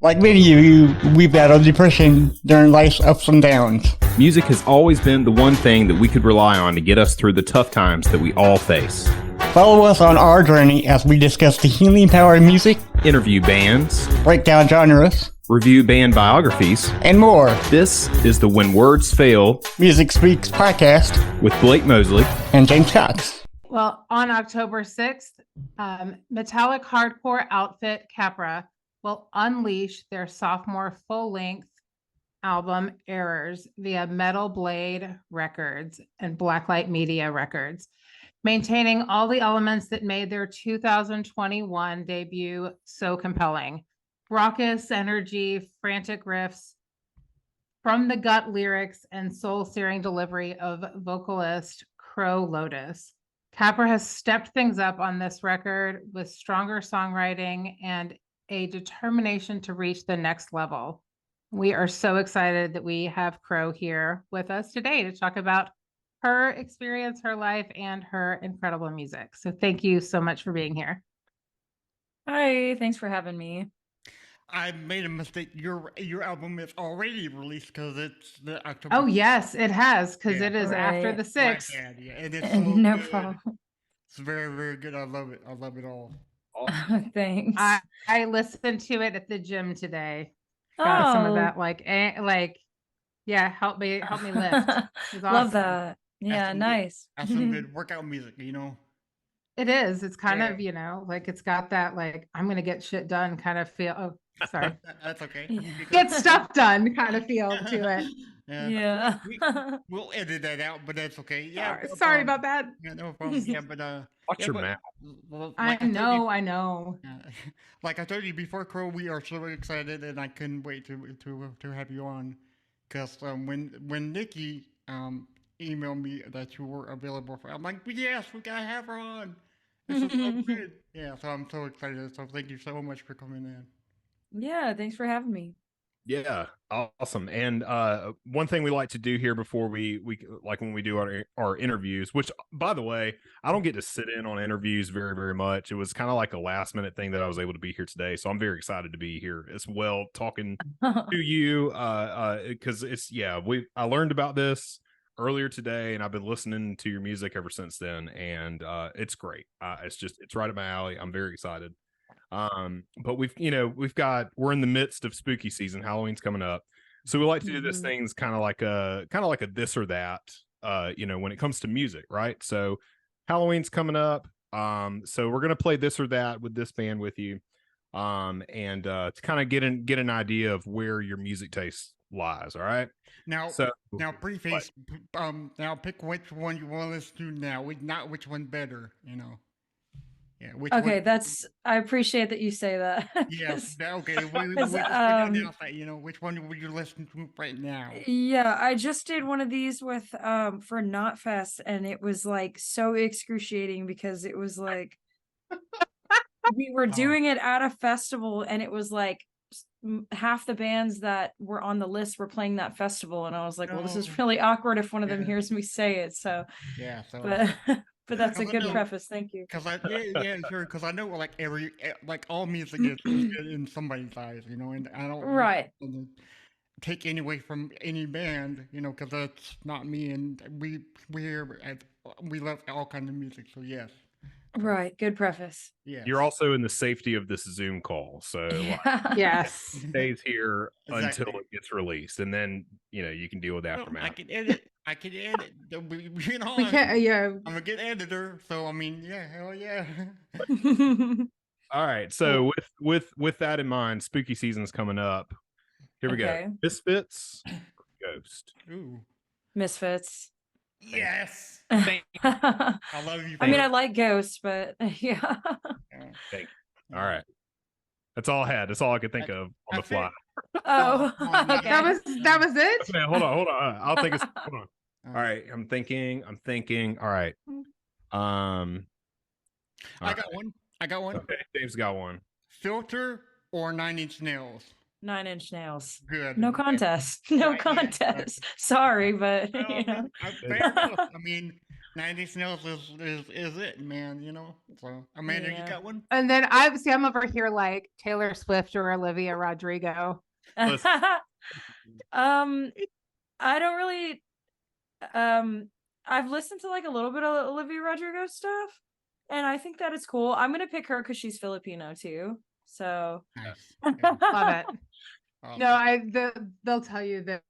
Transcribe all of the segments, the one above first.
Like many of you, we battle depression during life's ups and downs. Music has always been the one thing that we could rely on to get us through the tough times that we all face. Follow us on our journey as we discuss the healing power of music, Interview bands, break down genres, review band biographies, and more. This is the When Words Fail Music Speaks podcast with Blake Mosley and James Cox. Well, on October 6th, metallic hardcore outfit CAPRA will unleash their sophomore full-length album Errors via Metal Blade Records and Blacklight Media Records, maintaining all the elements that made their 2021 debut so compelling. Raucous energy, frantic riffs, from the gut lyrics, and soul-searing delivery of vocalist Lotus. CAPRA has stepped things up on this record with stronger songwriting and a determination to reach the next level. We are so excited that we have Crow here with us today to talk about her experience, her life, and her incredible music. So thank you so much for being here. Hi, thanks for having me. I made a mistake. Your album is already released because it's the October. Oh yes, it has, because it is after Right. the 6th. Yeah, and it's so No good. problem. It's very, very good. I love it. I love it all. Thanks. I listened to it at the gym today. Got some of that help me lift. It's Love awesome. that. Yeah, some nice. That's some good workout music, you know. It is. It's kind Yeah. of, it's got that I'm gonna get shit done kind of feel. Oh, sorry. That's okay. Yeah. Get stuff done kind of feel to it. Yeah. We'll edit that out, but that's okay. Yeah. Sorry about that. Yeah, no problem. Yeah, but Watch yeah, your but- mouth. well, I like told you- know. like I told you before, Crow, we are so excited, and I couldn't wait to have you on, because when Nikki emailed me that you were available I'm like, yes, we gotta have her on. This is so good. Yeah, so I'm so excited. So thank you so much for coming in. Yeah, thanks for having me. Yeah, awesome. And one thing we like to do here before we like when we do our interviews, which by the way, I don't get to sit in on interviews very, very much. It was kind of like a last minute thing that I was able to be here today. So I'm very excited to be here as well, talking to you because I learned about this earlier today, and I've been listening to your music ever since then, and it's great. It's right up my alley. I'm very excited. But we're in the midst of spooky season. Halloween's coming up, so we like to do this things kind of like a this or that, when it comes to music, right? So Halloween's coming up, so we're gonna play this or that with this band with you, and to kind of get an idea of where your music taste lies. All right. Now, So preface. Now pick which one you want to listen to now. Not which one better. You know. Yeah. Okay, I appreciate that you say that. Yes. Okay. We Because, just announce that. Which one would you listen to right now? Yeah, I just did one of these with for Knotfest, and it was so excruciating because it was we were doing it at a festival, and it was half the bands that were on the list were playing that festival, and I was like, well, this is really awkward if one of them hears me say it. So Yeah. So. but that's a Because I good know- preface. Thank you. Cause sure. Cause I know all music is good in somebody's eyes, and I don't Right. wanna take any away from any band, cause that's not me, and we love all kinds of music, so yes, Right. Good preface. yeah. you're also in the safety of this Zoom call, so Yes. it stays here Exactly. until it gets released, and then you can deal with aftermath. I can edit. We We can't. Yeah. I'm a good editor, so I mean, yeah, hell yeah. All right, so with that in mind, spooky season's coming up. Here we Okay. go. Misfits, Ghost. Ooh, Misfits. yes. I I love you. mean, I like Ghosts, but yeah. Thank you. All right, that's all I had. That's all I could think of on the That's fly. it. Oh, Oh, okay. That was it. Okay, hold on. I'll think. Hold on. All right, I'm thinking. All right. I got one. Okay, Dave's got one. Filter or 9-inch nails? 9-inch Nails. Good. No contest. No Right, yeah, contest. Sorry, but Well, you know. fair enough. I mean, Nine Inch Nails is it, man? You know. So Amanda, you Yeah. got one? And then I'm over here like Taylor Swift or Olivia Rodrigo. Listen. I don't really I've listened to like a little bit of Olivia Rodrigo stuff, and I think that it's cool. I'm gonna pick her because she's Filipino too. So Nice. Yeah. Love it. Awesome. No, they'll tell you that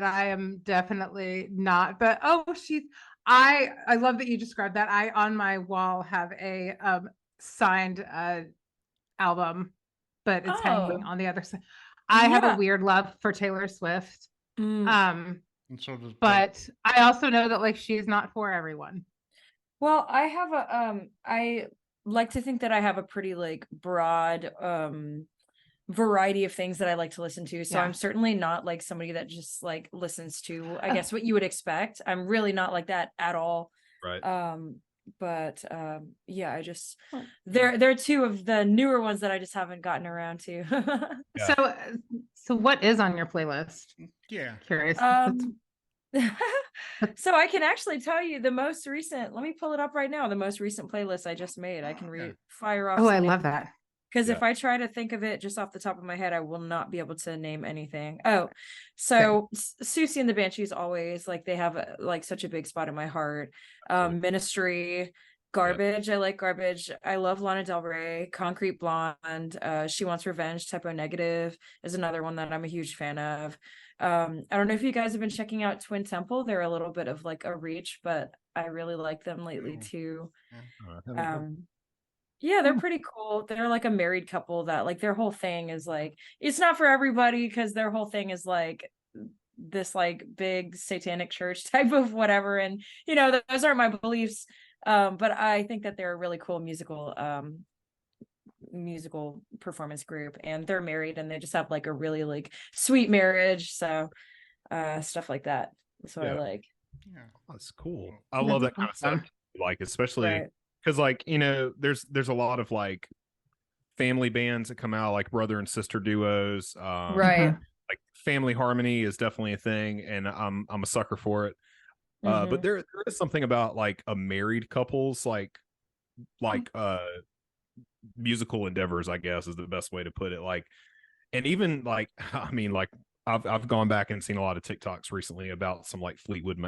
I am definitely not. But I love that you described that. I on my wall have a signed album, but it's hanging Oh. on the other side. I have a Yeah. weird love for Taylor Swift. Mm. And so does But I also know that like she's not for everyone. Well, I have I like to think that I have a pretty like broad variety of things that I like to listen to. So Yeah. I'm certainly not like somebody that just like listens to, I guess, what you would expect. I'm really not like that at all. Right. But yeah, I just they're two of the newer ones that I just haven't gotten around to. Yeah. So what is on your playlist? yeah. Curious. So I can actually tell you the most recent, let me pull it up right now, the most recent playlist I just made. I can fire off Oh, some I names. love that. Because Yeah. if I try to think of it just off the top of my head, I will not be able to name anything. Oh, so Susie and the Banshees always like they have like such a big spot in my heart. Absolutely. Ministry, Garbage. I like Garbage. I love Lana Del Rey. Concrete Blonde. She Wants Revenge. Typo Negative is another one that I'm a huge fan of. I don't know if you guys have been checking out Twin Temple. They're a little bit of like a reach, but I really like them lately too. Yeah, they're pretty cool. They're like a married couple that like their whole thing is like it's not for everybody because their whole thing is like this like big satanic church type of whatever, and you know those aren't my beliefs, but I think that they're a really cool musical performance group, and they're married and they just have like a really like sweet marriage, so stuff like that. That's what I like. Yeah. That's cool. I love that kind of stuff. Like, especially Right. because, like, you know, there's a lot of like family bands that come out, like brother and sister duos. Right. Like family harmony is definitely a thing, and I'm a sucker for it. But Mhm. there is something about like a married couples like musical endeavors, I guess is the best way to put it. Like, and even like I mean, like I've gone back and seen a lot of TikToks recently about some like Fleetwood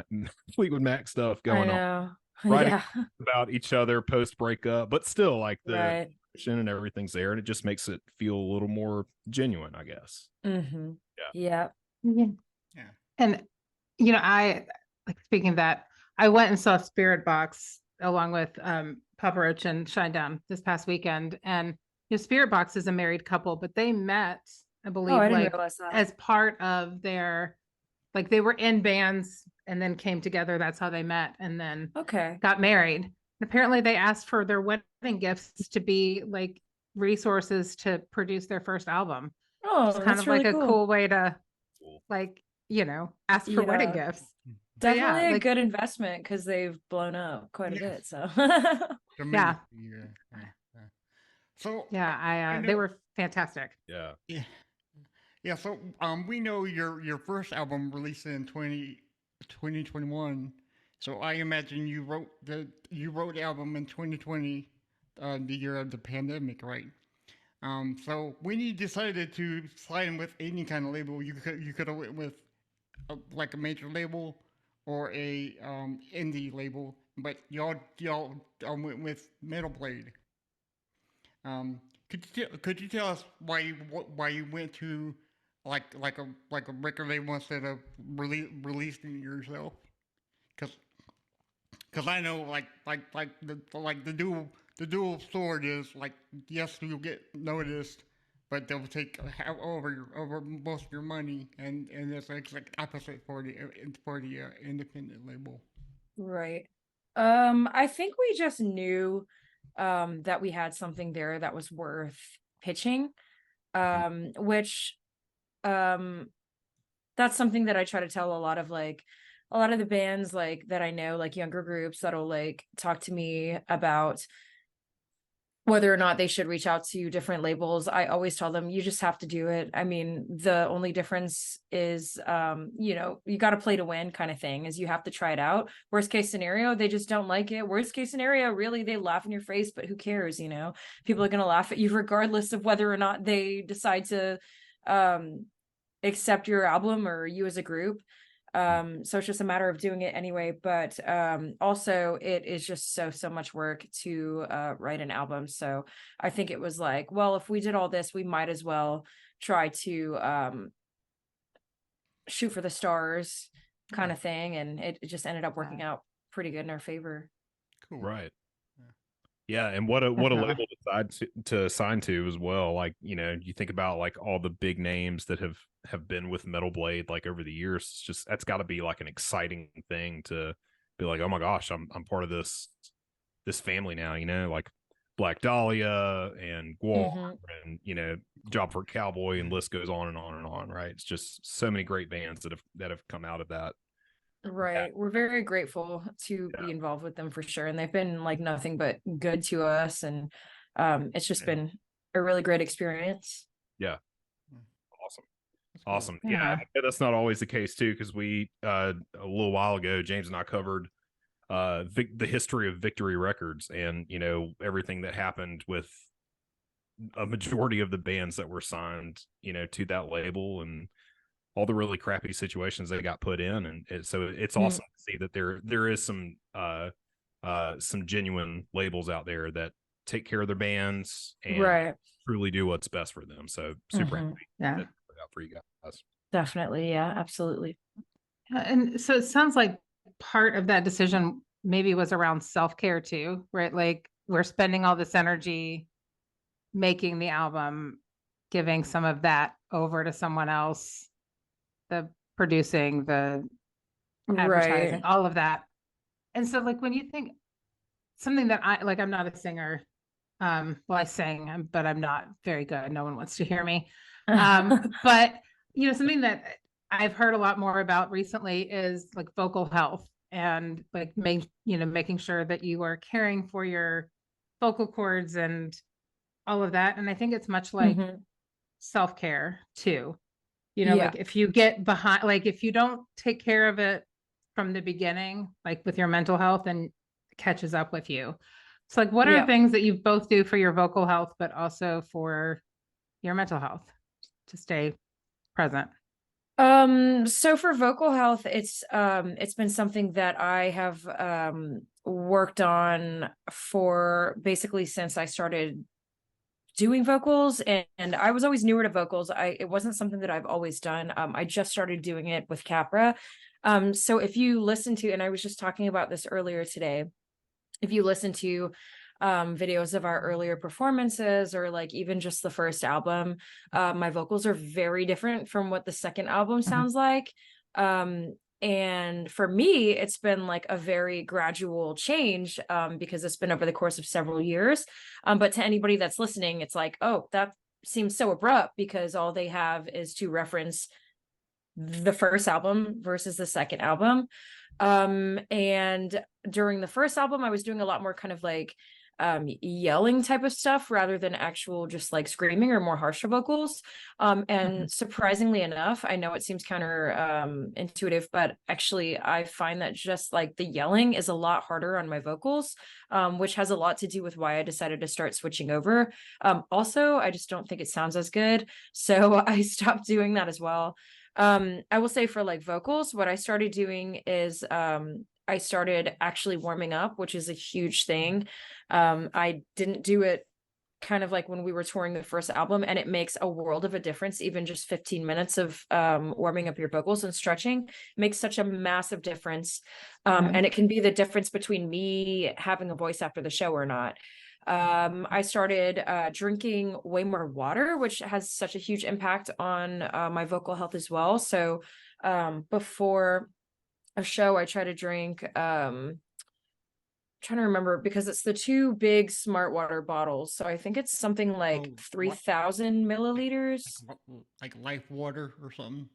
Mac stuff I going on, know. writing Yeah. about each other post breakup, but still like the Right. emotion and everything's there, and it just makes it feel a little more genuine, I guess. Mm-hmm. Yeah. Yeah. Yeah. And you know, I like speaking of that, I went and saw Spirit Box along with Papa Roach and Shinedown this past weekend. And you know, Spirit Box is a married couple, but they met, I Oh, believe, I didn't like realize that. as part of their like they were in bands and then came together. That's how they met and then Okay. got married. And apparently they asked for their wedding gifts to be like resources to produce their first album. Oh, It's kind that's of really like a cool. cool way to Cool. like, you know, ask for wedding Yeah. gifts. Definitely yeah, a like- good investment because they've blown up quite a Yeah. bit. So Yeah. So Yeah, know- they were fantastic. Yeah. yeah. So we know your first album released in 2021. So I imagine you wrote the album in 2020, the year of the pandemic, right? So when you decided to sign with any kind of label, you could have went with like a major label or a indie label, but y'all went with Metal Blade. Could you tell us why you went to like a record label instead of releasing it yourself? Because I know the dual sword is like, yes, you'll get noticed, but they'll take over most of your money, and it's like opposite for the independent label. right. I think we just knew that we had something there that was worth pitching. Which that's something that I try to tell a lot of the bands like that I know, like younger groups that'll like talk to me about whether or not they should reach out to different labels, I always tell them, you just have to do it. I mean, the only difference is, you got to play to win kind of thing, is you have to try it out. Worst case scenario, they just don't like it. Worst case scenario, really, they laugh in your face, but who cares? People are going to laugh at you regardless of whether or not they decide to accept your album or you as a group. So it's just a matter of doing it anyway. But also it is just so much work to write an album. So I think it was like, well, if we did all this, we might as well try to shoot for the stars kind of thing. And it just ended up working out pretty good in our favor. Cool. Right. Yeah, and what a label to sign to as well. Like, you think about like all the big names that have been with Metal Blade like over the years. It's just, that's got to be like an exciting thing to be like, oh my gosh, I'm part of this family now. Like Black Dahlia and Guar and Job for a Cowboy, and list goes on and on and on. Right? It's just so many great bands that have come out of that. Right. We're very grateful to be involved with them for sure. And they've been like nothing but good to us. And it's just been a really great experience. Yeah. Awesome. Yeah. That's not always the case too, because we a little while ago, James and I covered the history of Victory Records, and everything that happened with a majority of the bands that were signed to that label, and all the really crappy situations they got put in. And so it's awesome to see that there is some genuine labels out there that take care of their bands and truly do what's best for them. So super happy that out for you guys. Definitely. Yeah, absolutely. And so it sounds like part of that decision maybe was around self-care too, right? Like, we're spending all this energy making the album, giving some of that over to someone else, the producing, the advertising, all of that. And so like, when you think something that I'm not a singer, well, I sing, but I'm not very good. No one wants to hear me. But something that I've heard a lot more about recently is like vocal health, and like making sure that you are caring for your vocal cords and all of that. And I think it's much like self-care too. Like, if you get behind, like if you don't take care of it from the beginning, like with your mental health, then it catches up with you. So like, what are things that you both do for your vocal health, but also for your mental health to stay present? So for vocal health, it's been something that I have worked on for basically since I started doing vocals, and I was always newer to vocals. It wasn't something that I've always done. I just started doing it with CAPRA. So if you listen to, and I was just talking about this earlier today, if you listen to videos of our earlier performances, or like even just the first album, my vocals are very different from what the second album sounds like. And for me, it's been like a very gradual change, because it's been over the course of several years. But to anybody that's listening, it's like, oh, that seems so abrupt, because all they have is to reference the first album versus the second album. And during the first album, I was doing a lot more kind of like yelling type of stuff rather than actual just like screaming or more harsher vocals. And surprisingly enough, I know it seems counter intuitive, but actually I find that just like the yelling is a lot harder on my vocals, which has a lot to do with why I decided to start switching over. Also, I just don't think it sounds as good, so I stopped doing that as well. I will say for like vocals, what I started doing is I started actually warming up, which is a huge thing. I didn't do it kind of like when we were touring the first album, and it makes a world of a difference. Even just 15 minutes of warming up your vocals and stretching makes such a massive difference. And it can be the difference between me having a voice after the show or not. I started drinking way more water, which has such a huge impact on my vocal health as well. So before a show, I try to drink, trying to remember, because it's the two big smart water bottles. So I think it's something like 3,000 milliliters. Like Life Water or something.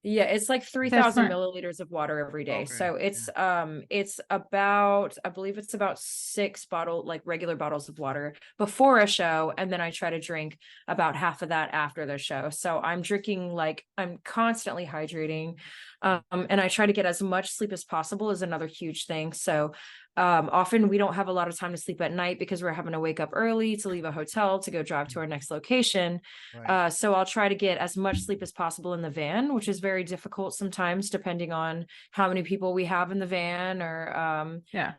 Yeah, it's like That's 3,000 smart. milliliters of water every day. Okay. So it's about, I believe it's about 6 like regular bottles of water before a show, and then I try to drink about half of that after the show. So I'm drinking, like, I'm constantly hydrating. And I try to get as much sleep as possible is another huge thing. So often we don't have a lot of time to sleep at night because we're having to wake up early to leave a hotel to go drive to our next location. Right. So I'll try to get as much sleep as possible in the van, which is very difficult sometimes, depending on how many people we have in the van, or Yeah.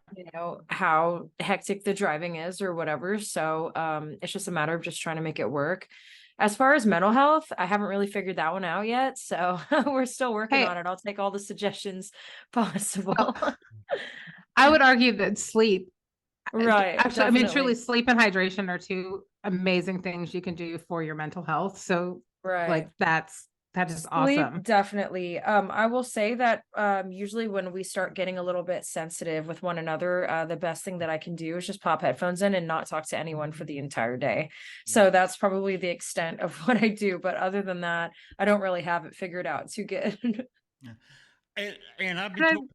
how hectic the driving is or whatever. So it's just a matter of just trying to make it work. As far as mental health, I haven't really figured that one out yet. So we're still working Hey. on it. I'll take all the suggestions possible. Well, I would argue that sleep, Right. actually, I mean, truly, Definitely. sleep and hydration are two amazing things you can do for your mental health. So, Right. like, that is Sleep, awesome. definitely. I will say that usually when we start getting a little bit sensitive with one another, the best thing that I can do is just pop headphones in and not talk to anyone for the entire day. So that's probably the extent of what I do. But other than that, I don't really have it figured out too good. Yeah. And I've been And I- told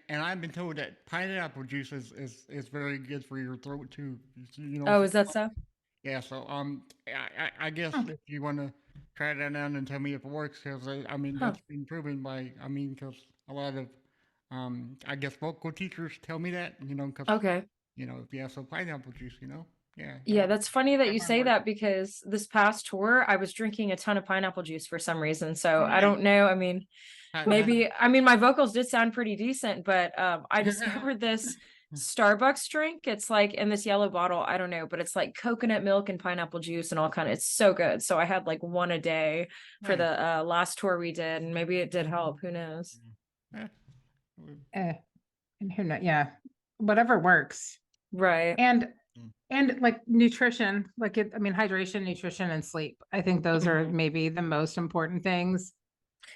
and I've been told that pineapple juice is very good for your throat too. You know, Oh, is that so? yeah. So I guess Huh. if you want to try that out and tell me if it works, because I mean Huh. that's been proven by because a lot of I guess vocal teachers tell me that because Okay. yeah. So pineapple juice, yeah. Yeah, that's funny that That you might say work. that because this past tour, I was drinking a ton of pineapple juice for some reason. So I Nice. don't know. I mean, Hi- maybe, I mean, my vocals did sound pretty decent, but I discovered this Starbucks drink. It's like in this yellow bottle. I don't know, but it's like coconut milk and pineapple juice and all kind of, it's so good. So I had like one a day for Nice. the last tour we did, and maybe it did help. Who knows? Yeah. eh, and who knows? Yeah, whatever works. Right. And Mm. like nutrition, I mean, hydration, nutrition, and sleep. I think those are Mhm. maybe the most important things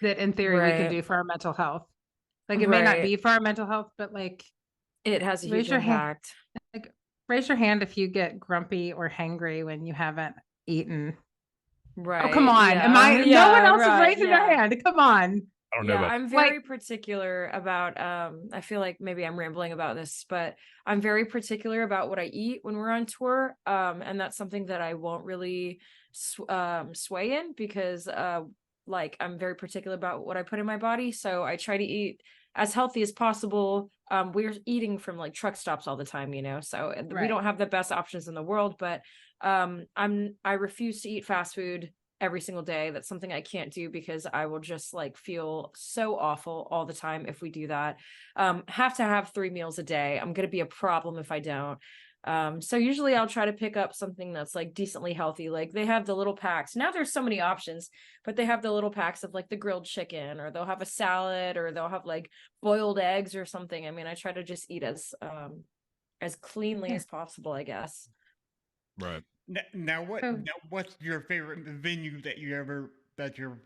that in theory we can Right. do for our mental health. Like, it may not Right. be for our mental health, but like, It has a huge raise your hand. impact. Like, raise your hand if you get grumpy or hangry when you haven't eaten. Right. Oh, come on. Am Yeah. I? No one Yeah. else is Right. raising their Yeah. hand. Come on. I don't know Yeah, about I'm Like, very particular about I feel like maybe I'm rambling about this, but I'm very particular about what I eat when we're on tour. And that's something that I won't really sway in because like I'm very particular about what I put in my body. So I try to eat as healthy as possible. We're eating from like truck stops all the time, so we right. don't have the best options in the world, but I refuse to eat fast food every single day. That's something I can't do because I will just like feel so awful all the time if we do that. Have to have 3 meals a day. I'm going to be a problem if I don't. So usually I'll try to pick up something that's like decently healthy. Like they have the little packs. Now there's so many options, but they have the little packs of like the grilled chicken, or they'll have a salad, or they'll have like boiled eggs or something. I mean, I try to just eat as cleanly Yeah. as possible, I guess. right. Now So- what's your favorite venue that you ever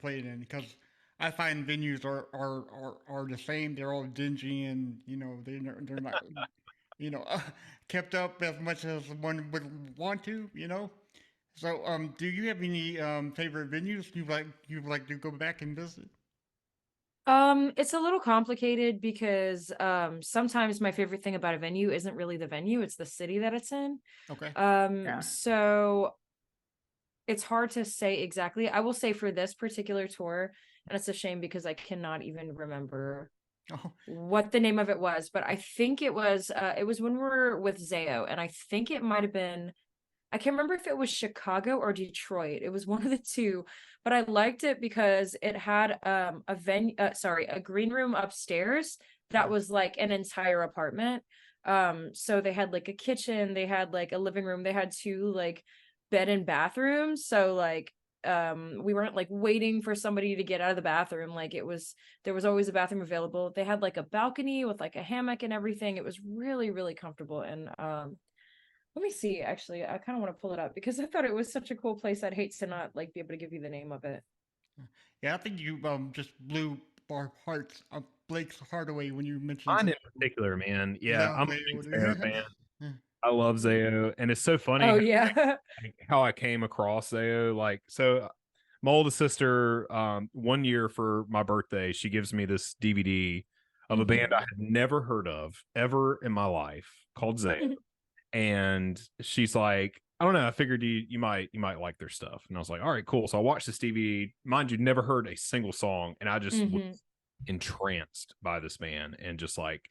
played in? Because I find venues are the same. They're all dingy and they're not kept up as much as one would want to. So do you have any favorite venues you like to go back and visit? It's a little complicated because sometimes my favorite thing about a venue isn't really the venue, it's the city that it's in. Okay. Yeah. So it's hard to say exactly. I will say for this particular tour, and it's a shame because I cannot even remember Oh, what the name of it was, but I think it was when we were with Zayo, and I think it might have been, I can't remember if it was Chicago or Detroit. It was one of the two, but I liked it because it had a green room upstairs that was like an entire apartment. So they had like a kitchen, they had like a living room, they had two like bed and bathrooms. So like we weren't like waiting for somebody to get out of the bathroom. Like there was always a bathroom available. They had like a balcony with like a hammock and everything. It was really, really comfortable. And let me see, actually, I kind of want to pull it up because I thought it was such a cool place. I'd hate to not like be able to give you the name of it. yeah. I think you just blew our hearts, Blake's heart away when you mentioned Mine in Zayo. particular, man. Yeah, Love I'm a Zayo, big Zayo dude. fan. Yeah. I love Zayo, and it's so funny Oh yeah. how I came across Zayo. Like, so my oldest sister, 1 year for my birthday, she gives me this DVD of a band I had never heard of ever in my life called Zaya. And she's like, I don't know, I figured you might like their stuff. And I was like, all right, cool. So I watched this DVD. Mind you, never heard a single song, and I just was entranced by this band and just like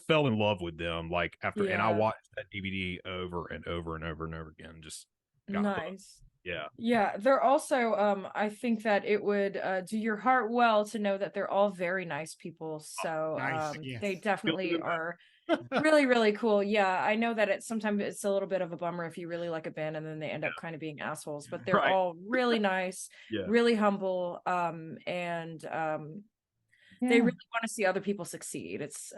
fell in love with them like after and I watched that DVD over and over and over and over again. Just got hooked. Nice. Yeah. Yeah, they're also I think that it would do your heart well to know that they're all very nice people. So Nice, they yes. definitely are really, really cool. Yeah, I know that sometimes it's a little bit of a bummer if you really like a band and then they end up kind of being assholes, but they're Right. all really nice, Yeah. really humble, and they really want to see other people succeed. It's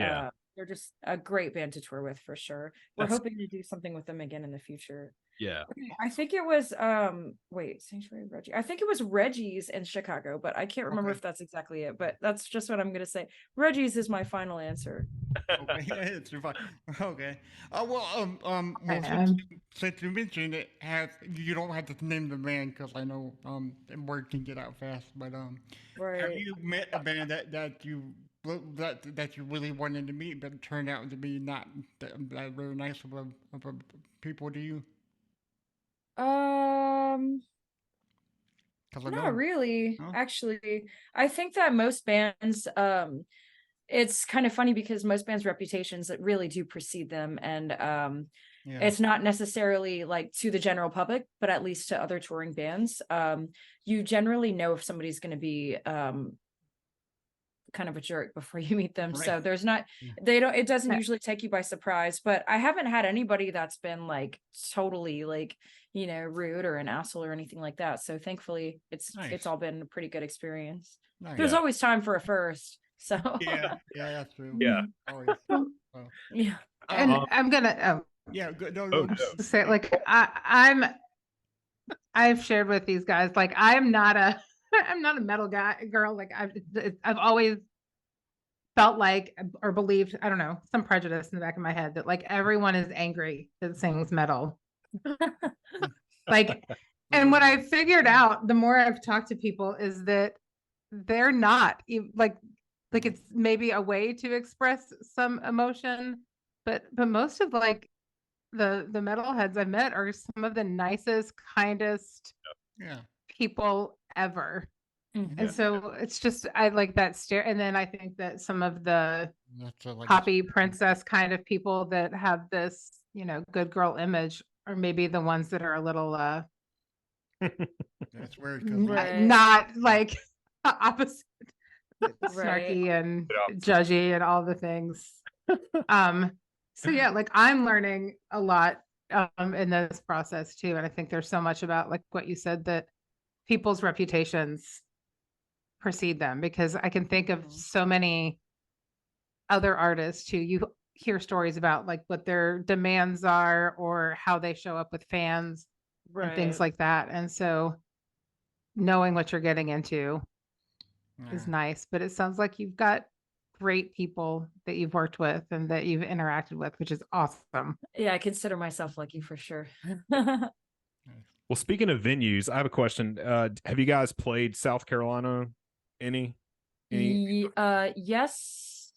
they're just a great band to tour with for sure. We're hoping to do something with them again in the future. Yeah. Okay, I think it was Sanctuary Reggie. I think it was Reggie's in Chicago, but I can't remember if that's exactly it. But that's just what I'm gonna say. Reggie's is my final answer. Okay, it's fine. Okay. Well, Okay, since you mentioned it, you don't have to name the band because I know the word can get out fast. But have Right. you met a band that you really wanted to meet, but turned out to be not that very nice of a people to you? Because I know. Not really, Huh? actually. I think that most bands, it's kind of funny because most bands' reputations that really do precede them, and Yeah. it's not necessarily like to the general public, but at least to other touring bands. You generally know if somebody's going to be kind of a jerk before you meet them. So Right. there's not, it doesn't usually take you by surprise, but I haven't had anybody that's been like totally like, rude or an asshole or anything like that. So thankfully it's Nice. all been a pretty good experience. Nice. There's always time for a first. So Yeah, that's true. Yeah. Always. Well, yeah. and I'm gonna yeah, good. No, Oh, no. no. say like I've shared with these guys like I'm not a I'm not a metal girl. Like I've always felt like or believed, I don't know, some prejudice in the back of my head that like everyone is angry that sings metal. Like, and what I figured out the more I've talked to people is that they're not like it's maybe a way to express some emotion, but most of like the metalheads I've met are some of the nicest, kindest Yeah. people ever. Mhm. And so it's just I like that stare. And then I think that some of the That's like poppy princess kind of people that have this, good girl image are maybe the ones that are a little that's weird because Right. not like opposite Right. snarky and Opposite. judgy and all the things. So yeah, like I'm learning a lot in this process too. And I think there's so much about like what you said that people's reputations precede them, because I can think of so many other artists who you hear stories about like what their demands are or how they show up with fans and things like that. And so knowing what you're getting into is nice, but it sounds like you've got great people that you've worked with and that you've interacted with, which is awesome. Yeah, I consider myself lucky for sure. Well, speaking of venues, I have a question. Have you guys played South Carolina? Any? Yes,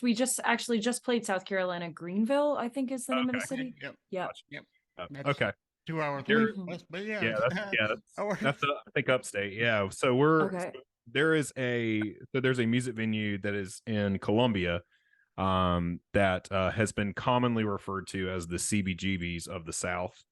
we just played South Carolina. Greenville, I think is the name of the city. Yep. Yeah. Yep. That's okay. 2 hours Here- away from us, but yeah. That's I think upstate. Yeah. So Okay. there's a music venue that is in Columbia, that has been commonly referred to as the CBGBs of the South.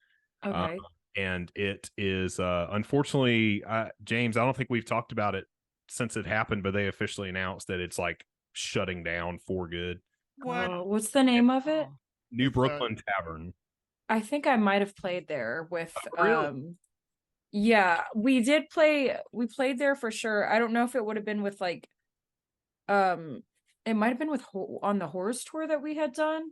Okay. And it is unfortunately, James, I don't think we've talked about it since it happened, but they officially announced that it's like shutting down for good. What? What's the name of it? New Brooklyn Tavern. I think I might have played there with Really? yeah, we played there for sure. I don't know if it would have been with like it might have been with on the Horrors tour that we had done.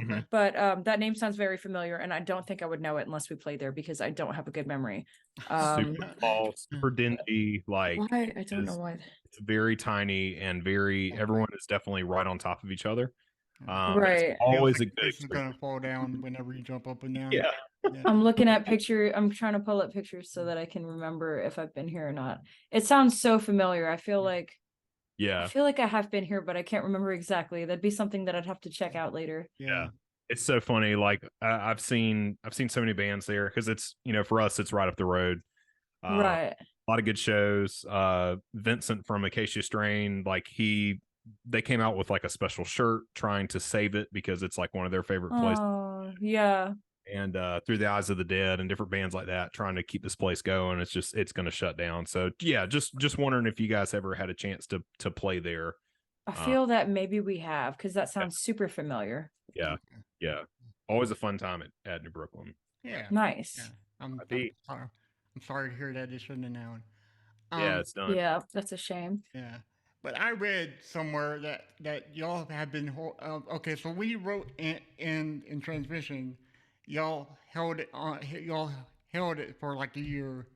Okay. But that name sounds very familiar, and I don't think I would know it unless we played there because I don't have a good memory. Super small, super dingy, like Why? I don't know why. it's very tiny and everyone is definitely right on top of each other. It's Right. always a Feels like good this is gonna fall down whenever you jump up and down. Yeah. Yeah. I'm looking at I'm trying to pull up pictures so that I can remember if I've been here or not. It sounds so familiar. I feel like Yeah. I have been here, but I can't remember exactly. That'd be something that I'd have to check out later. Yeah. It's so funny. Like I've seen so many bands there because it's, for us, it's right up the road. Right. A lot of good shows. Vincent from Acacia Strain, like they came out with like a special shirt trying to save it because it's like one of their favorite places. Oh, yeah. And Through the Eyes of the Dead and different bands like that trying to keep this place going. It's going to shut down. So yeah, just wondering if you guys ever had a chance to play there. I feel that maybe we have because that sounds super familiar. Yeah. Yeah. Always a fun time at New Brooklyn. Yeah. Nice. Yeah. I'm Be- sorry. I'm sorry to hear that it shouldn't have known. Yeah, it's done. Yeah, that's a shame. Yeah. But I read somewhere that y'all have been okay. So we wrote in transmission, y'all held it on. Y'all held it for like a year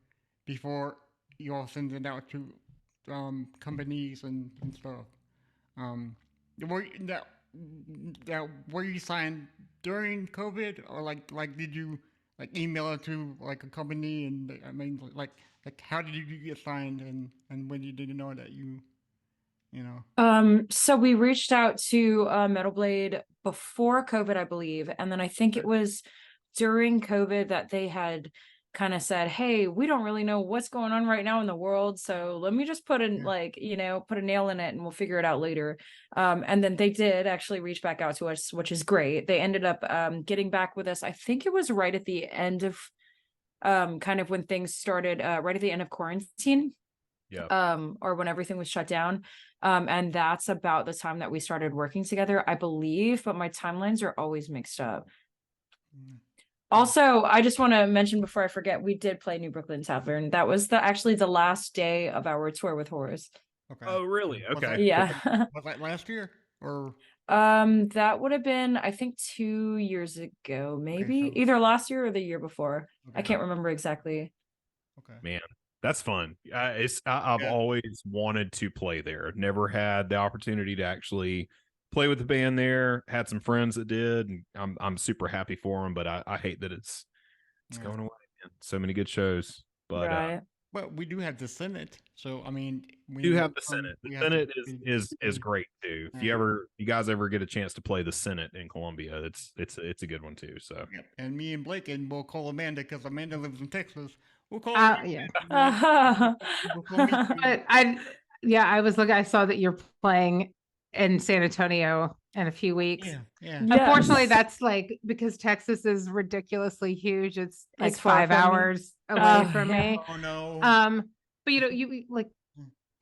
before y'all sent it out to companies and stuff. Were were you signed during COVID or like did you like email it to like a company and I mean like how did you get signed and when you didn't know that you know. So we reached out to Metal Blade before COVID, I believe, and then I think it was during COVID that they had kind of said, "Hey, we don't really know what's going on right now in the world, so let me just put in put a nail in it, and we'll figure it out later." And then they did actually reach back out to us, which is great. They ended up getting back with us. I think it was right at the end of kind of when things started, right at the end of quarantine. Yeah. Or when everything was shut down. And that's about the time that we started working together, I believe, but my timelines are always mixed up. Also, I just want to mention before I forget, we did play New Brooklyn Tavern. That was actually the last day of our tour with Horrors. Okay. Oh, really? Okay. Yeah. Was that last year or? That would have been, I think, 2 years ago, maybe so- either last year or the year before. I Okay. can't remember exactly. Okay. Man, that's fun. I've Yeah. always wanted to play there. Never had the opportunity to actually play with the band there. Had some friends that did, and I'm super happy for them. But I hate that it's Yeah. going away. Man. So many good shows, but Right. Well, we do have the Senate, so I mean, we do have the Senate. The we have to Senate be- is great too. If you guys ever get a chance to play the Senate in Columbia, it's a good one too. So Yep. And me and Blake, and we'll call Amanda because Amanda lives in Texas. We'll call Yeah. We'll meet you. But I was looking, I saw that you're playing in San Antonio in a few weeks. Yeah. Unfortunately, Yes. that's like because Texas is ridiculously huge. It's like It's far 5 from me. hours away Oh, from yeah. me. Oh no. But you like,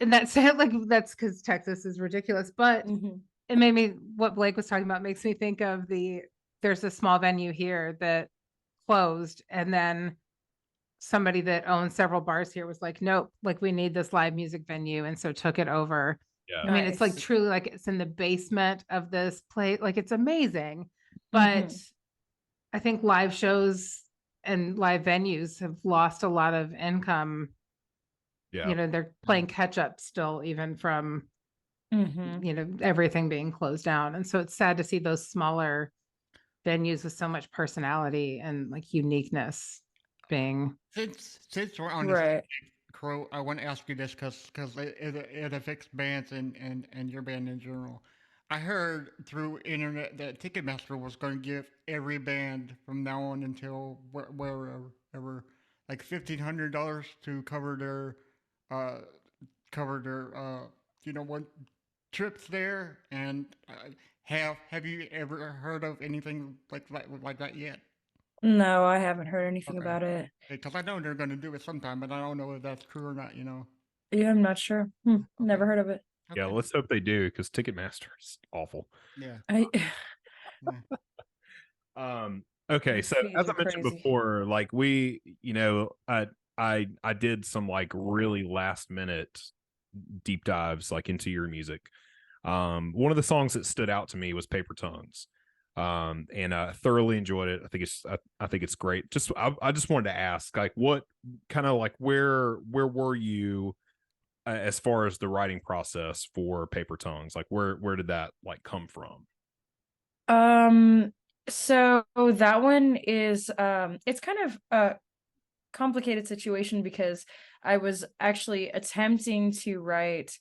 and that's like that's because Texas is ridiculous. But Mhm. it made me what Blake was talking about makes me think of there's a small venue here that closed, and then somebody that owns several bars here was like, nope, like we need this live music venue, and so took it over. yeah, I mean, it's like Nice. truly like it's in the basement of this place. Like it's amazing. But Mhm. I think live shows and live venues have lost a lot of income. yeah. You know, they're playing catch up still, even from, Mhm. everything being closed down. And so it's sad to see those smaller venues with so much personality and like uniqueness being. Since we're on this Right. Crow, I want to ask you this because it affects bands and your band in general. I heard through internet that Ticketmaster was going to give every band from now on until wherever like $1,500 to uh cover their what trips there and have you ever heard of anything like that yet? No, I haven't heard anything Okay. about it. Because I know they're going to do it sometime, but I don't know if that's true or not. Yeah, I'm not sure. Never heard of it. Yeah, Okay. let's hope they do because Ticketmaster is awful. Yeah. I Okay, Those so fees as are I mentioned crazy. before, like I did some like really last minute deep dives like into your music. One of the songs that stood out to me was Paper Tongues. And I thoroughly enjoyed it. I think it's great. I just wanted to ask, like, what kind of like where were you as far as the writing process for Paper Tongues? Like, where did that like come from? So that one is it's kind of a complicated situation because I was actually attempting to write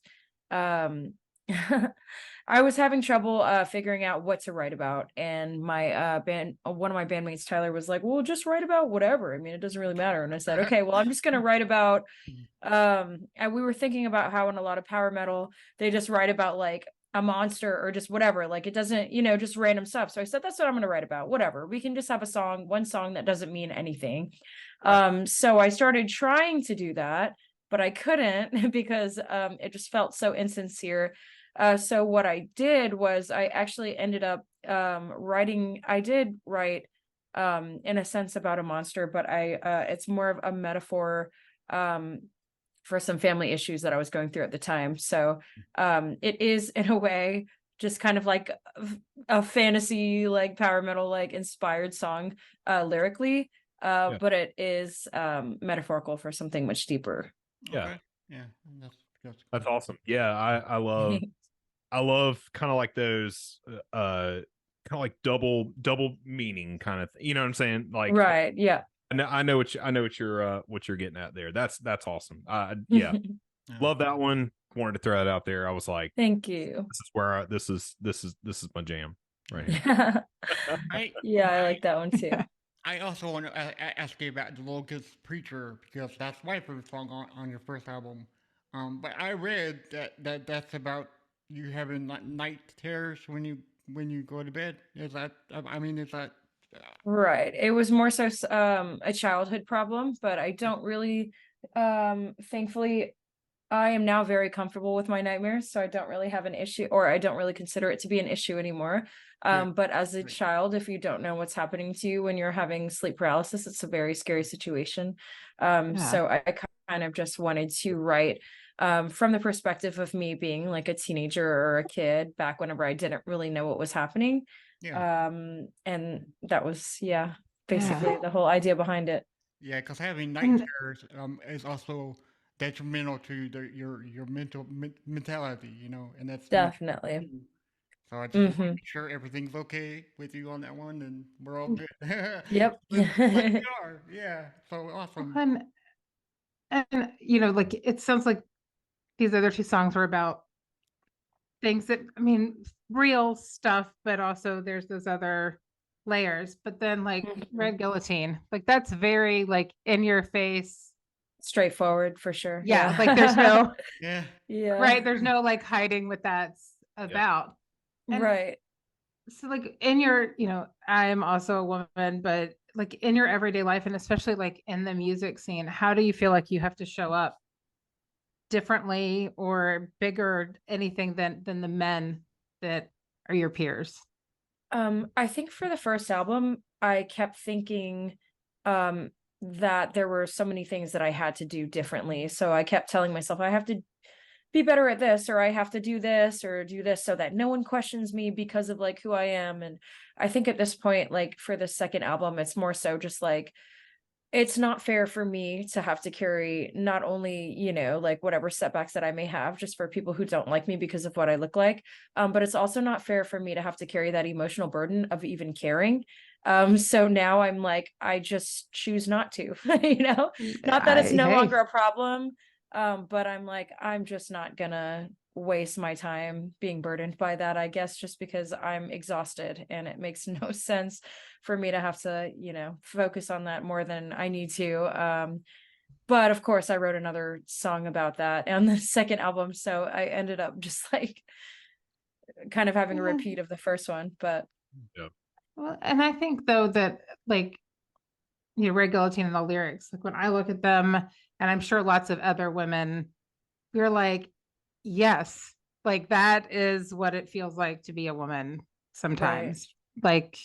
um I was having trouble figuring out what to write about, and my one of my bandmates Tyler was like, "Well, just write about whatever. I mean, it doesn't really matter." And I said, "Okay, well, I'm just going to write about and we were thinking about how in a lot of power metal they just write about like a monster or just whatever, like it doesn't, just random stuff." So I said, that's what I'm going to write about. Whatever, we can just have one song that doesn't mean anything. So I started trying to do that, but I couldn't because it just felt so insincere. So what I did was I actually ended up I did write in a sense about a monster, but it's more of a metaphor for some family issues that I was going through at the time. So it is in a way just kind of like a fantasy, like power metal, like inspired song lyrically. Yeah. But it is metaphorical for something much deeper. Yeah. Okay. Yeah. That's awesome. Yeah, I love kind of like those kind of like double meaning kind of you know what I'm saying? Like Right. Yeah. I know what you're getting at there. That's awesome. Yeah. Love that one. Wanted to throw it out there. I was like, Thank you. this is where this is my jam right here. Yeah, I like that one too. I also want to ask you about the Locust Preacher because that's my favorite song on your first album. But I read that's about you having night terrors when you go to bed. Is that? I mean, is that? Right. It was more so a childhood problem, but I don't really thankfully I am now very comfortable with my nightmares, so I don't really have an issue, or I don't really consider it to be an issue anymore. Good. But as a Great. child, if you don't know what's happening to you when you're having sleep paralysis, it's a very scary situation. Yeah. So I kind of just wanted to write from the perspective of me being like a teenager or a kid back whenever I didn't really know what was happening. Yeah. And that was, basically the whole idea behind it. Yeah, because having night And terrors is also detrimental to your mentality, and that's Definitely. so I just want to Hmm. make sure everything's okay with you on that one, and we're all good. Yep. like we are, yeah. So awesome. like it sounds like these other two songs were about things that, I mean, real stuff, but also there's those other layers. But then like Mhm. Red Guillotine, like that's very like in your face. Straightforward for sure. Yeah, like there's no Yeah. Yeah. right, there's no like hiding what that's Yeah. about. And Right. so like in your, I am also a woman, but like in your everyday life and especially like in the music scene, how do you feel like you have to show up differently or bigger or anything than the men that are your peers? I think for the first album, I kept thinking that there were so many things that I had to do differently. So I kept telling myself I have to be better at this, or I have to do this or do this so that no one questions me because of like who I am. And I think at this point, like for the second album, it's more so just like it's not fair for me to have to carry not only, like whatever setbacks that I may have just for people who don't like me because of what I look like, but it's also not fair for me to have to carry that emotional burden of even caring. So now I'm like, I just choose not to, not that it's no longer a problem, but I'm like, I'm just not gonna waste my time being burdened by that, I guess, just because I'm exhausted and it makes no sense for me to have to, focus on that more than I need to. But of course, I wrote another song about that on the second album. So I ended up just like kind of having a repeat of the first one. But Yeah. Well, and I think though that like Ray Guillotine and the lyrics, like when I look at them, and I'm sure lots of other women, we're like, yes, like that is what it feels like to be a woman sometimes. Like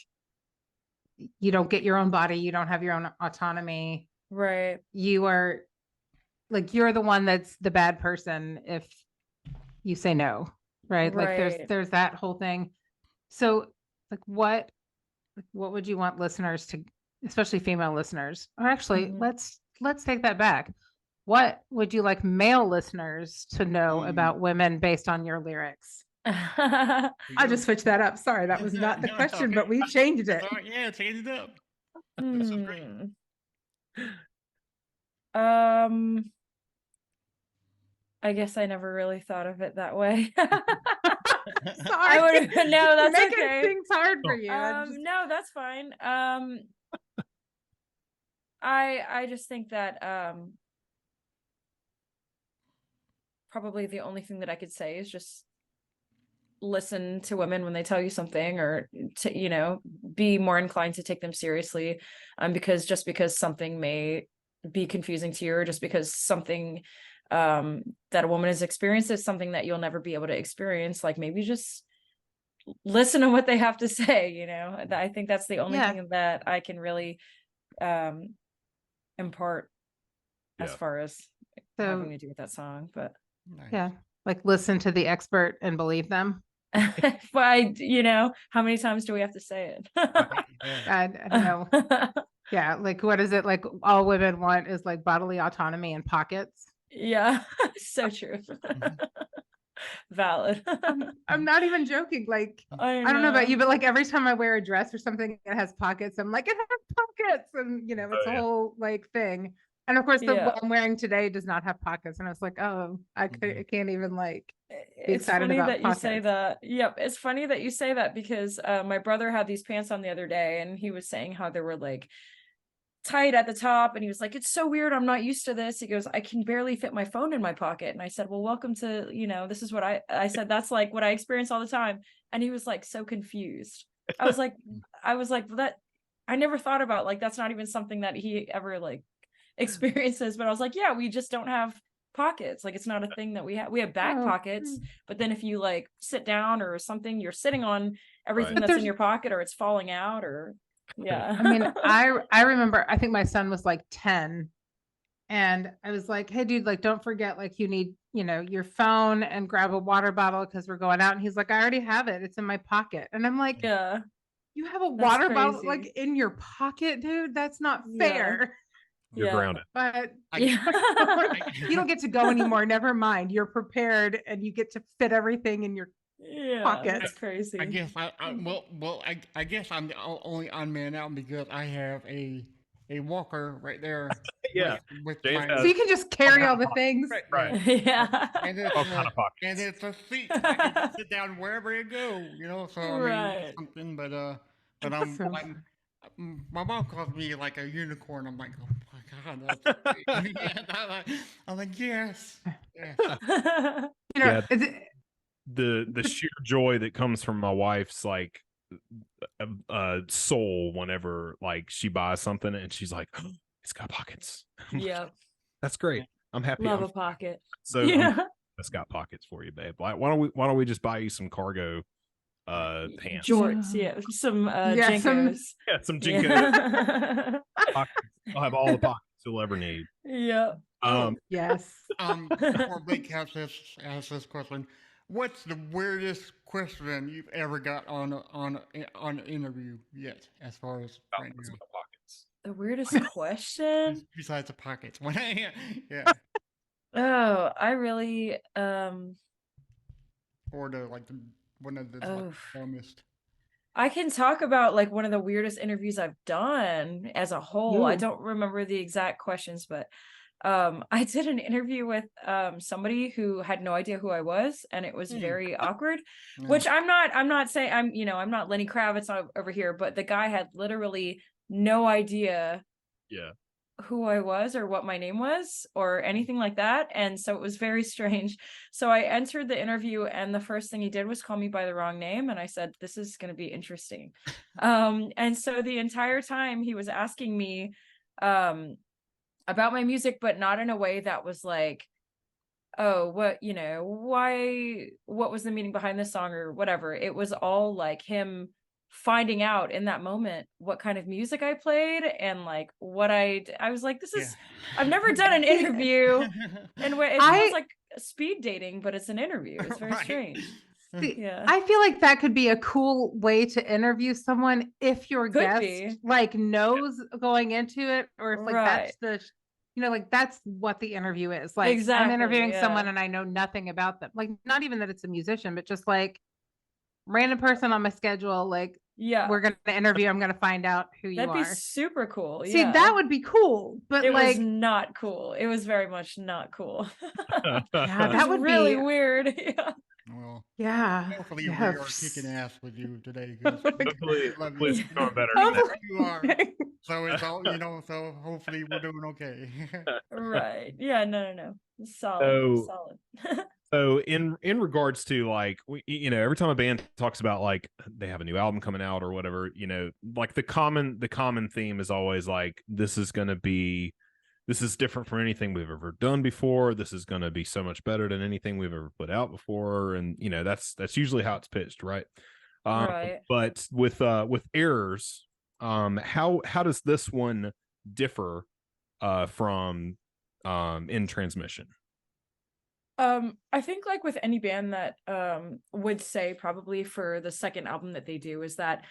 you don't get your own body, you don't have your own autonomy. right. You are like you're the one that's the bad person if you say no, right? Like Right. there's that whole thing. So like what would you want listeners to, especially female listeners, or actually Mhm. let's take that back. What would you like male listeners to know Mm. about women based on your lyrics? I just switched that up. Sorry, that was not the No, question, okay. but we changed it. That's all right. Yeah, change it up. This is great. Um, I guess I never really thought of it that way. Sorry. would no, You're that's making okay. things hard for you. No, that's fine. I just think that probably the only thing that I could say is just listen to women when they tell you something, or to, be more inclined to take them seriously. Because just because something may be confusing to you, or just because something that a woman has experienced is something that you'll never be able to experience, like maybe just listen to what they have to say. I think that's the only thing that I can really impart as far as having to do with that song. But yeah, like listen to the expert and believe them. but how many times do we have to say it? I know. Yeah, like what is it, like all women want is like bodily autonomy and pockets. Yeah, so true. Valid. I'm not even joking. Like I don't know about you, know. but like every time I wear a dress or something that has pockets, I'm like, it has pockets, and it's a whole like thing. And of course, the what I'm wearing today does not have pockets, and I was like, oh, I can't even like be It's excited funny about that you say pockets. that. Yep, it's funny that you say that, because my brother had these pants on the other day, and he was saying how they were like tight at the top, and he was like, it's so weird, I'm not used to this. He goes, I can barely fit my phone in my pocket. And I said, well, welcome to, this is what I said, that's like what I experience all the time. And he was like so confused. I was like that I never thought about, like, that's not even something that he ever like experiences. But I was like, yeah, we just don't have pockets. Like, it's not a thing that we have back pockets, but then if you like sit down or something, you're sitting on everything that's in your pocket, or it's falling out, or I mean, I remember, I think my son was like 10, and I was like, hey dude, like don't forget, like you need, your phone, and grab a water bottle because we're going out. And he's like, I already have it, it's in my pocket. And I'm like, yeah, you have a that's water bottle crazy. like in your pocket, dude? That's not fair. You're grounded. But Yeah. you don't get to go anymore. Never mind. You're prepared, and you get to fit everything in your pocket. That's crazy. I guess I guess I'm the only odd man out because I have a walker right there. Yeah. With James my, So you can just carry all the things. right. Yeah. And it's, All kind of pockets. and it's a seat. I can sit down wherever I go, So I mean, it's something. But my mom calls me like a unicorn. I'm like, oh my god, that's I'm like, yes. Yeah. The sheer joy that comes from my wife's like soul whenever like she buys something and she's like, oh, it's got pockets. Yeah. That's great. I'm happy. Love a pocket. So yeah. It's got pockets for you, babe. Like, why don't we just buy you some cargo pants? Jorts, some Jinkos. Some Jinkos. I'll have all the pockets you'll ever need. Yeah. Yes. Before Blake asks this question, what's the weirdest question you've ever got on an interview yet, as far as right now? Pockets. The weirdest question? Besides the pockets. Yeah. Oh, I really Or one of the dumbest. I can talk about like one of the weirdest interviews I've done as a whole. I don't remember the exact questions, but I did an interview with somebody who had no idea who I was, and it was very awkward. Which I'm not saying I'm not Lenny Kravitz over here, but the guy had literally no idea who I was or what my name was or anything like that. And so it was very strange. So I entered the interview, and the first thing he did was call me by the wrong name. And I said, this is going to be interesting. And so the entire time he was asking me about my music, but not in a way that was like, oh, what was the meaning behind this song or whatever. It was all like him finding out in that moment what kind of music I played and like what I was like, this is I've never done an interview and it feels like speed dating, but it's an interview. It's very strange. I feel like that could be a cool way to interview someone if your guest like knows going into it, or if like that's the you know, like that's what the interview is. Like Exactly, I'm interviewing yeah. someone and I know nothing about them. Like not even that it's a musician, but just like random person on my schedule. Like Yeah, we're gonna interview. I'm gonna find out who you that'd be are. super cool. See, Yeah, that would be cool. But it was like, not cool. It was very much not cool. yeah, It was that would really be weird. Yeah. Well, yeah. hopefully Yeah. we are kicking ass with you today because Hopefully, love hopefully you. it's going better. You know today. who you are. So it's all, so hopefully we're doing okay. Right. Yeah, no. Solid. So- Solid. So in regards to like every time a band talks about like they have a new album coming out or whatever, like the common theme is always like this is different from anything we've ever done before. This is going to be so much better than anything we've ever put out before, and that's usually how it's pitched, right? Right. But with errors, how does this one differ from in transmission? I think like with any band that would say probably for the second album that they do is that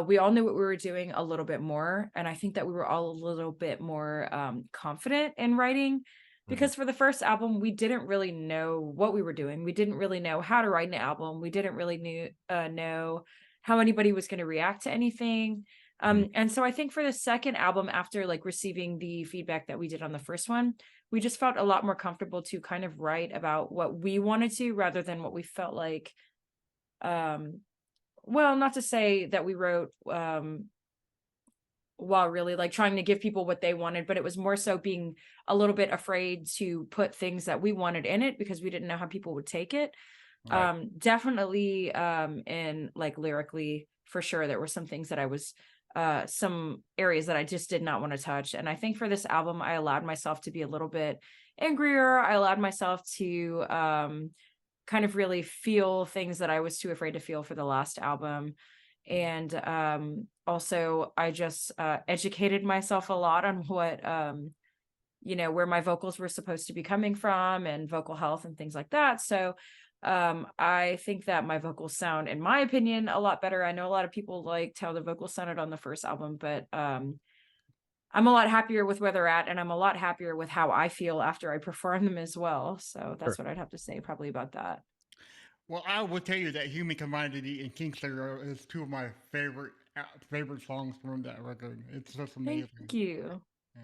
we all knew what we were doing a little bit more, and I think that we were all a little bit more confident in writing, because for the first album we didn't really know what we were doing. We didn't really know how to write an album. We didn't really know how anybody was going to react to anything. And so I think for the second album, after like receiving the feedback that we did on the first one, we just felt a lot more comfortable to kind of write about what we wanted to rather than what we felt like. Well, not to say that we wrote while really like trying to give people what they wanted, but it was more so being a little bit afraid to put things that we wanted in it because we didn't know how people would take it. Right. Definitely in like lyrically, for sure there were some things that I was some areas that I just did not want to touch. And I think for this album, I allowed myself to be a little bit angrier. I allowed myself to kind of really feel things that I was too afraid to feel for the last album. And also I just educated myself a lot on what where my vocals were supposed to be coming from and vocal health and things like that. So I think that my vocals sound, in my opinion, a lot better. I know a lot of people liked how the vocals sounded on the first album, but I'm a lot happier with where they're at, and I'm a lot happier with how I feel after I perform them as well. So that's what I'd have to say probably about that. Well, I will tell you that Human Commodity and Kingslayer is two of my favorite songs from that record. It's just amazing. Thank you. Yeah.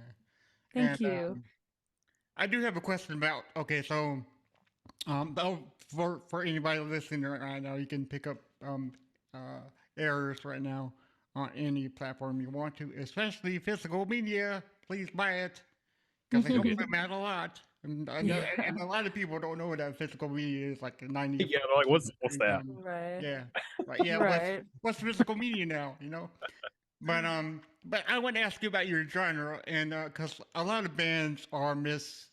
Thank And, you. I do have a question about, okay, so for anybody listening right now, you can pick up errors right now on any platform you want to, especially physical media. Please buy it because they give them out a lot. And and a lot of people don't know that physical media is like 90. Yeah, like what's that? Right. Yeah, right. Yeah, Right. what's physical media now? But I want to ask you about your genre, and because a lot of bands are mis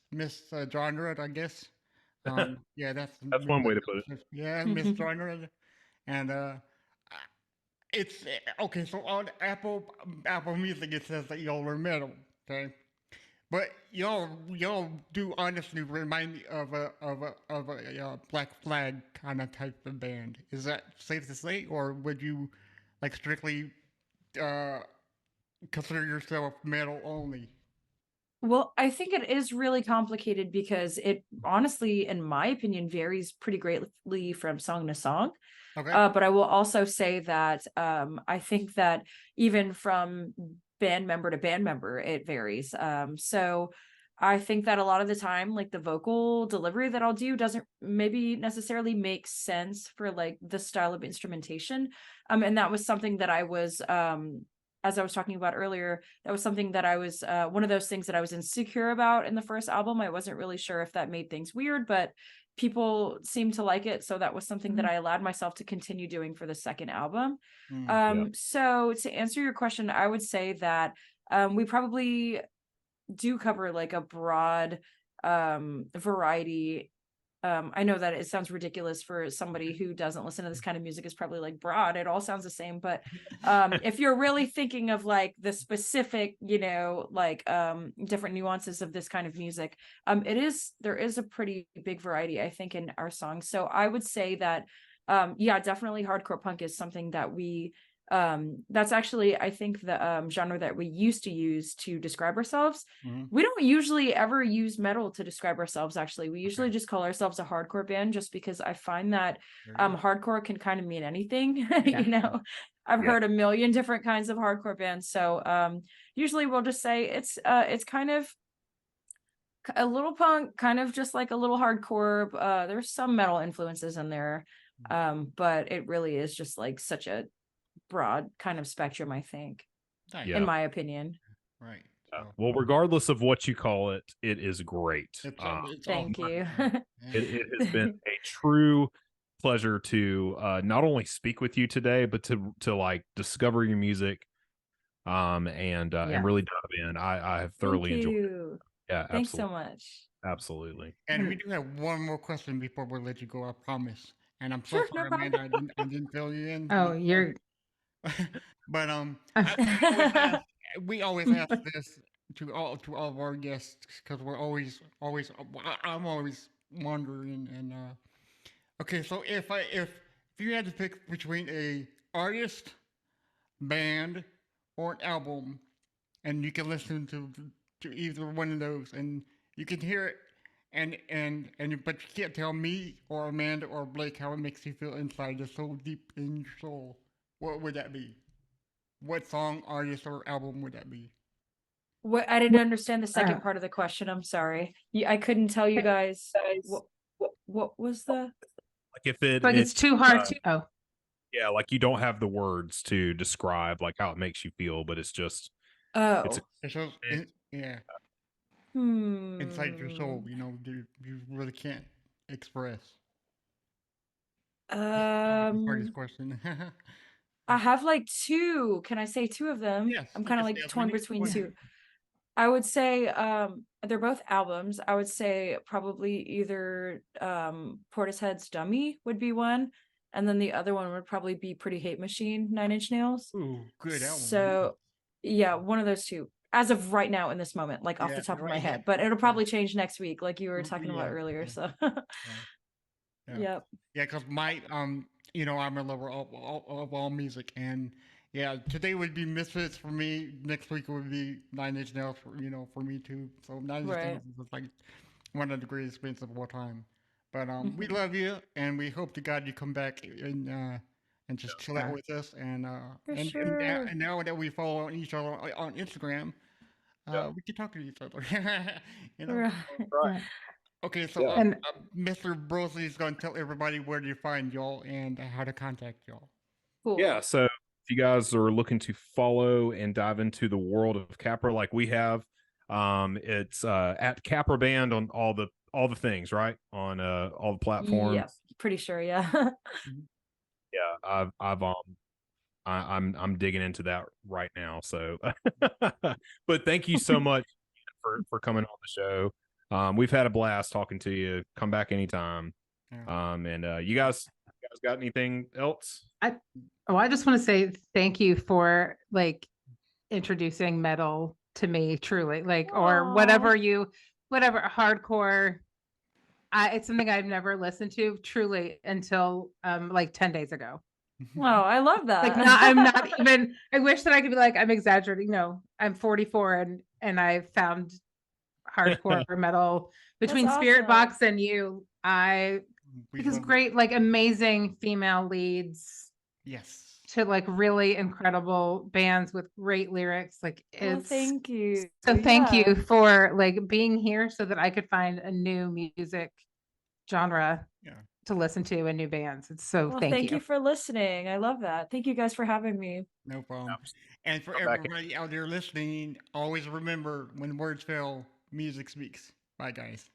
genre, I guess. Yeah, that's one way to put it. Yeah, mis genre, and it's okay. So on Apple Music, it says that y'all were metal, okay. But y'all do honestly remind me of a Black Flag kind of type of band. Is that safe to say, or would you like strictly consider yourself metal only? Well, I think it is really complicated because it honestly, in my opinion, varies pretty greatly from song to song. Okay. But I will also say that I think that even from band member to band member, it varies. So I think that a lot of the time, like the vocal delivery that I'll do doesn't maybe necessarily make sense for like the style of instrumentation. And that was something that I was as I was talking about earlier, that was something that I was one of those things that I was insecure about in the first album. I wasn't really sure if that made things weird, but people seemed to like it. So that was something that I allowed myself to continue doing for the second album. So to answer your question, I would say that we probably do cover like a broad variety. I know that it sounds ridiculous for somebody who doesn't listen to this kind of music. Is probably like broad. It all sounds the same. But if you're really thinking of like the specific, like different nuances of this kind of music, there is a pretty big variety, I think, in our songs. So I would say that, yeah, definitely hardcore punk is something that we That's actually, I think, the genre that we used to use to describe ourselves. Mhm. We don't usually ever use metal to describe ourselves, actually. We usually Okay. just call ourselves a hardcore band, just because I find that There you go. hardcore can kind of mean anything. Yeah. You know, I've Yeah. heard a million different kinds of hardcore bands. So usually we'll just say it's kind of a little punk, kind of just like a little hardcore. There's some metal influences in there. But it really is just like such a broad kind of spectrum, I think, Nice. Yeah. in my opinion. Right. Yeah. So Well, regardless of what you call it, it is great. it's Thank awesome. you. It has been a true pleasure to not only speak with you today, but to like discover your music, and really dive in. I have Thank thoroughly enjoyed it. you. Yeah, Thanks so absolutely, much. absolutely. And we do have one more question before we let you go. I promise. And I'm so Sure, no sorry, problem. Amanda. I didn't fill you in. Oh, I'm you're sorry. But we always ask this to all of our guests because we're always I'm always wondering. And okay, so if you had to pick between a artist, band, or an album, and you can listen to either one of those, and you can hear it, and but you can't tell me or Amanda or Blake how it makes you feel inside, just so deep in your soul. What would that be? What song, artist, or album would that be? What, I didn't understand the uh, second part of the question. I'm sorry. I couldn't tell you guys what was the Like if like it's too hard to. Oh, yeah, like you don't have the words to describe like how it makes you feel, but it's just it's oh It's just, yeah, inside your soul. hmm You know, you really can't express. Hardest um question. I have like two. Can I say two of them? Yes, I'm you kind can of say like as torn many as you between want. two. I would say they're both albums. I would say probably either Portishead's Dummy would be one, and then the other one would probably be Pretty Hate Machine, Nine Inch Nails. Ooh, good album. So yeah, one of those two. As of right now in this moment, like off Yeah, the top of my right. head, but it'll probably change next week, like you were talking about Yeah, earlier. yeah, So yeah. Yeah, yep. yeah. Because my you know, I'm a lover of all music, and yeah, today would be Misfits for me. Next week would be Nine Inch Nails for for me too. So Nine Inch Right. Nails is like one of the greatest bands of all time. But we Mhm. love you, and we hope to God you come back and just chill out yeah. with us. And For and sure. now that we follow each other on Instagram, yeah, we can talk to each other. you know. Right. right. Yeah. Okay, so Yeah. And Mr. Brosley is going to tell everybody where to find y'all and how to contact y'all. Cool. Yeah, so if you guys are looking to follow and dive into the world of Capra like we have, it's at Capra Band on all the things, right? On all the platforms. Yes. Pretty sure. Yeah. Yeah, I'm digging into that right now. So but thank you so much for coming on the show. We've had a blast talking to you. Come back anytime. Yeah. And you guys got anything else? I just want to say thank you for like introducing metal to me, truly, like or Aw. whatever hardcore. It's something I've never listened to truly until like 10 days ago. Wow, I love Like that. not, I'm not even. I wish that I could be like I'm exaggerating. No, I'm 44 and I found hardcore metal between Spirit awesome. Box and you. We Because love it. great, like amazing female leads Yes. to like really incredible bands with great lyrics. Like Well, it's thank you. so thank Yeah. you for like being here so that I could find a new music genre Yeah. to listen to and new bands. It's so Well, thank thank you. you for listening. I love that. Thank you guys for having me. No problem. And for Come back. everybody out there listening, always remember when words fail, music speaks. Bye, guys.